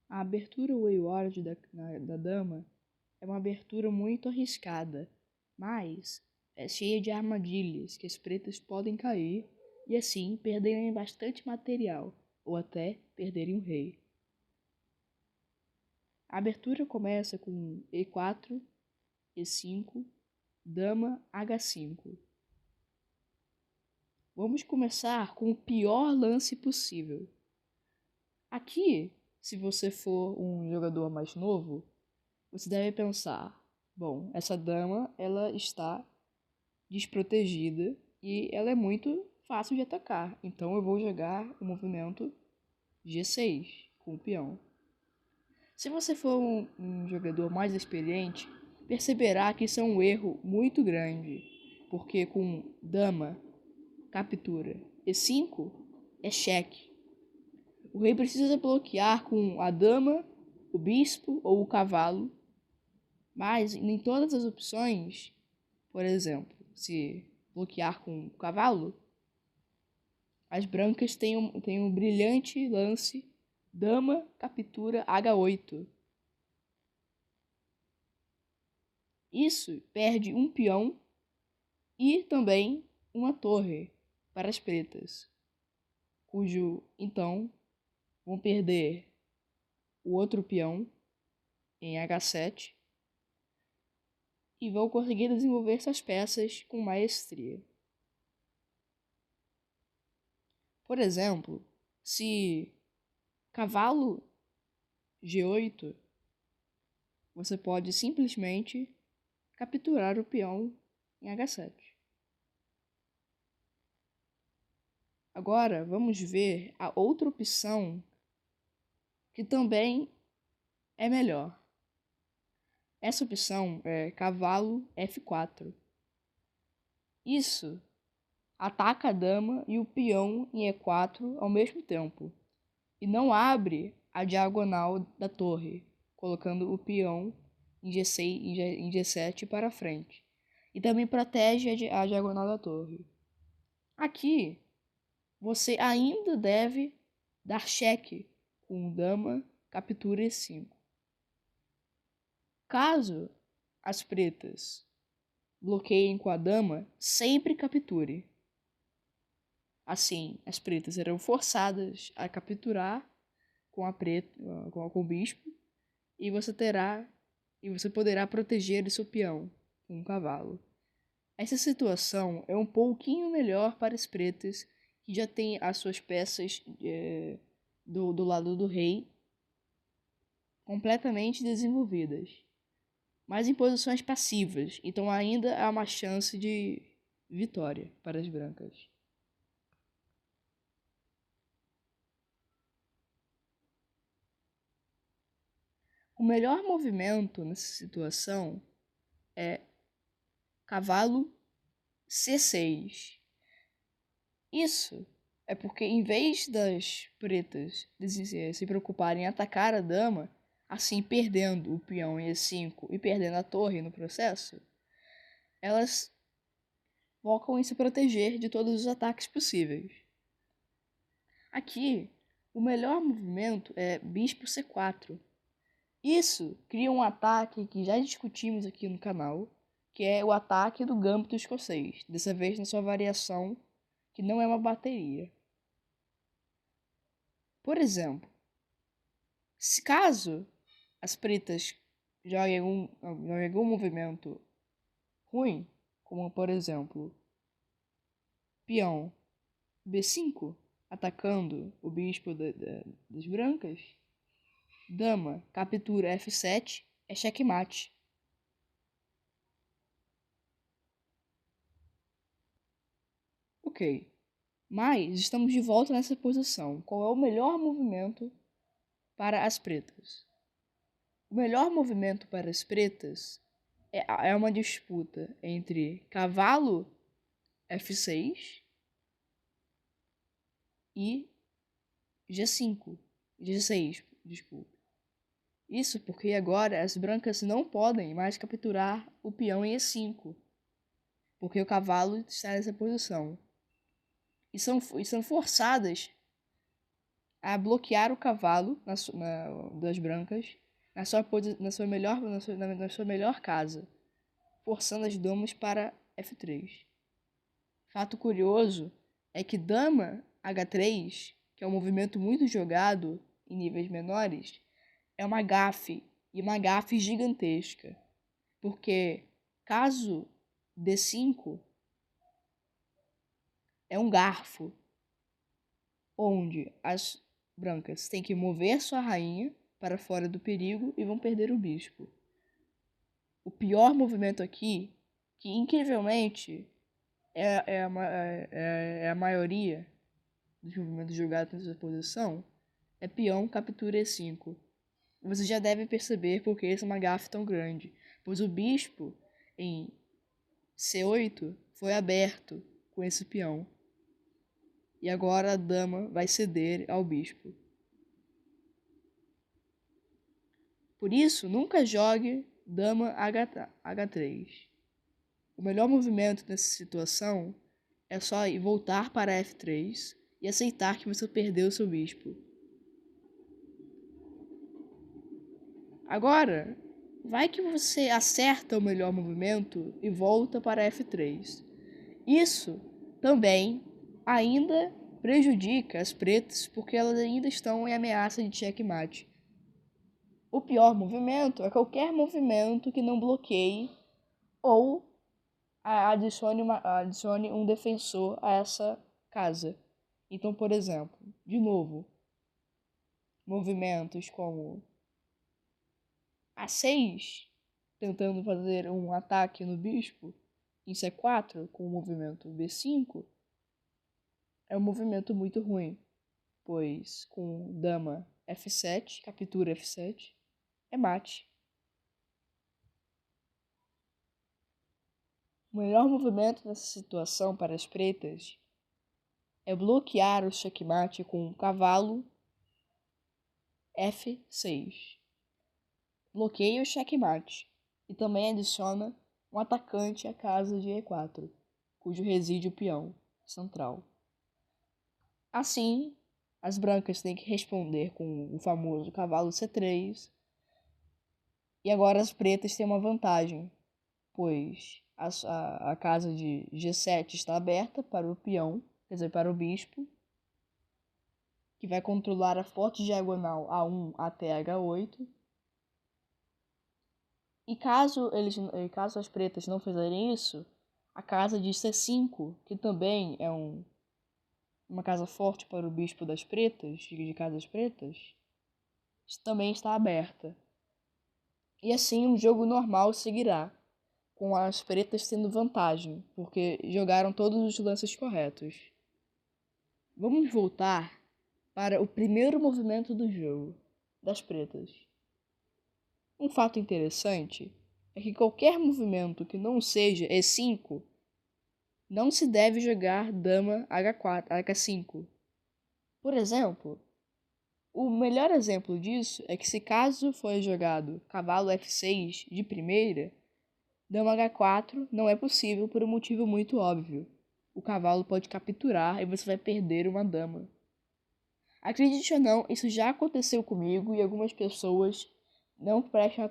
A abertura wayward da dama é uma abertura muito arriscada, mas é cheia de armadilhas que as pretas podem cair e assim perderem bastante material ou até perderem o rei. A abertura começa com E4, E5, dama H5. Vamos começar com o pior lance possível. Aqui, se você for um jogador mais novo, você deve pensar, bom, essa dama ela está desprotegida e ela é muito fácil de atacar, então eu vou jogar o movimento G6 com o peão. Se você for um jogador mais experiente, perceberá que isso é um erro muito grande, porque com dama, captura E5 é cheque. O rei precisa bloquear com a dama, o bispo ou o cavalo, mas em todas as opções, por exemplo, se bloquear com o cavalo, as brancas têm um brilhante lance dama captura H8. Isso perde um peão e também uma torre para as pretas, cujo então vão perder o outro peão em H7 e vão conseguir desenvolver suas peças com maestria. Por exemplo, se cavalo G8, você pode simplesmente capturar o peão em H7. Agora vamos ver a outra opção que também é melhor. Essa opção é cavalo F4. Isso ataca a dama e o peão em E4 ao mesmo tempo e não abre a diagonal da torre, colocando o peão em G6 em G7 para frente. E também protege a diagonal da torre. Aqui, você ainda deve dar cheque com dama captura E5. Caso as pretas bloqueiem com a dama, sempre capture. Assim, as pretas serão forçadas a capturar com com o bispo e você poderá proteger o seu peão com um cavalo. Essa situação é um pouquinho melhor para as pretas que já têm as suas peças do lado do rei completamente desenvolvidas, mas em posições passivas, então ainda há uma chance de vitória para as brancas. O melhor movimento nessa situação é cavalo C6. Isso é porque em vez das pretas se preocuparem em atacar a dama, assim perdendo o peão em E5 e perdendo a torre no processo, elas focam em se proteger de todos os ataques possíveis. Aqui, o melhor movimento é bispo C4. Isso cria um ataque que já discutimos aqui no canal, que é o ataque do gâmbito escocês, dessa vez na sua variação, que não é uma bateria. Por exemplo, se caso as pretas joguem algum movimento ruim, como por exemplo, peão B5, atacando o bispo das brancas, dama captura F7, é checkmate. Ok, mas estamos de volta nessa posição. Qual é o melhor movimento para as pretas? O melhor movimento para as pretas é uma disputa entre cavalo F6 e G5. G6, desculpa. Isso porque agora as brancas não podem mais capturar o peão em E5, porque o cavalo está nessa posição. E são forçadas a bloquear o cavalo das brancas na sua melhor casa, forçando as damas para F3. Fato curioso é que dama H3, que é um movimento muito jogado em níveis menores, é uma gafe, e uma gafe gigantesca, porque caso D5 é um garfo, onde as brancas têm que mover sua rainha para fora do perigo e vão perder o bispo. O pior movimento aqui, que incrivelmente é a maioria dos movimentos jogados nessa posição, é peão captura E5. Você já deve perceber porque esse é uma gafe tão grande, pois o bispo em C8 foi aberto com esse peão. E agora a dama vai ceder ao bispo. Por isso, nunca jogue dama H3. O melhor movimento nessa situação é só voltar para F3 e aceitar que você perdeu seu bispo. Agora, vai que você acerta o melhor movimento e volta para F3. Isso também ainda prejudica as pretas porque elas ainda estão em ameaça de checkmate. O pior movimento é qualquer movimento que não bloqueie ou adicione um defensor a essa casa. Então, por exemplo, de novo, movimentos como A6, tentando fazer um ataque no bispo, em C4, com o movimento B5, é um movimento muito ruim, pois com dama F7, captura F7, é mate. O melhor movimento nessa situação para as pretas é bloquear o checkmate com cavalo F6. Bloqueia o checkmate e também adiciona um atacante à casa de E4, cujo reside o peão central. Assim, as brancas têm que responder com o famoso cavalo C3. E agora as pretas têm uma vantagem, pois a casa de G7 está aberta para o peão, quer dizer, para o bispo, que vai controlar a forte diagonal A1 até H8. E caso as pretas não fizerem isso, a casa de C5, que também é uma casa forte para o bispo das pretas, de casas pretas, também está aberta. E assim o jogo normal seguirá, com as pretas tendo vantagem, porque jogaram todos os lances corretos. Vamos voltar para o primeiro movimento do jogo, das pretas. Um fato interessante é que qualquer movimento que não seja E5 não se deve jogar dama H4, H5. Por exemplo, o melhor exemplo disso é que se caso for jogado cavalo F6 de primeira, dama H4 não é possível por um motivo muito óbvio. O cavalo pode capturar e você vai perder uma dama. Acredite ou não, isso já aconteceu comigo e algumas pessoas não prestam